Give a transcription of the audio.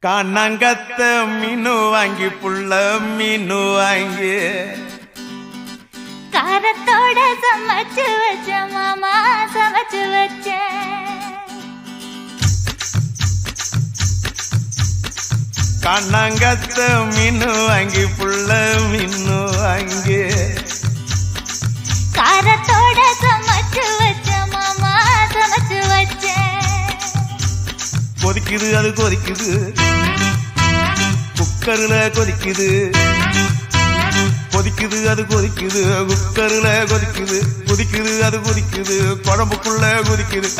காணாங்கத்த மீனு வாங்கி புள்ள மீனு வாங்கி காரத்தோட சமைச்சு வச்ச மாமா சமைச்சு வச்ச காணாங்கத்த மீனு வாங்கி புள்ள மீனு வாங்கி காரத்தோட சமைச்சு வச்ச மாமா சமைச்சு வச்ச கொதிக்குது அது கொதிக்குது குக்கர்ல கொதிக்குது கொதிக்குது அது கொதிக்குது குக்கர்ல கொதிக்குது கொதிக்குது அது கொதிக்குது குழம்புக்குள்ள கொதிக்குது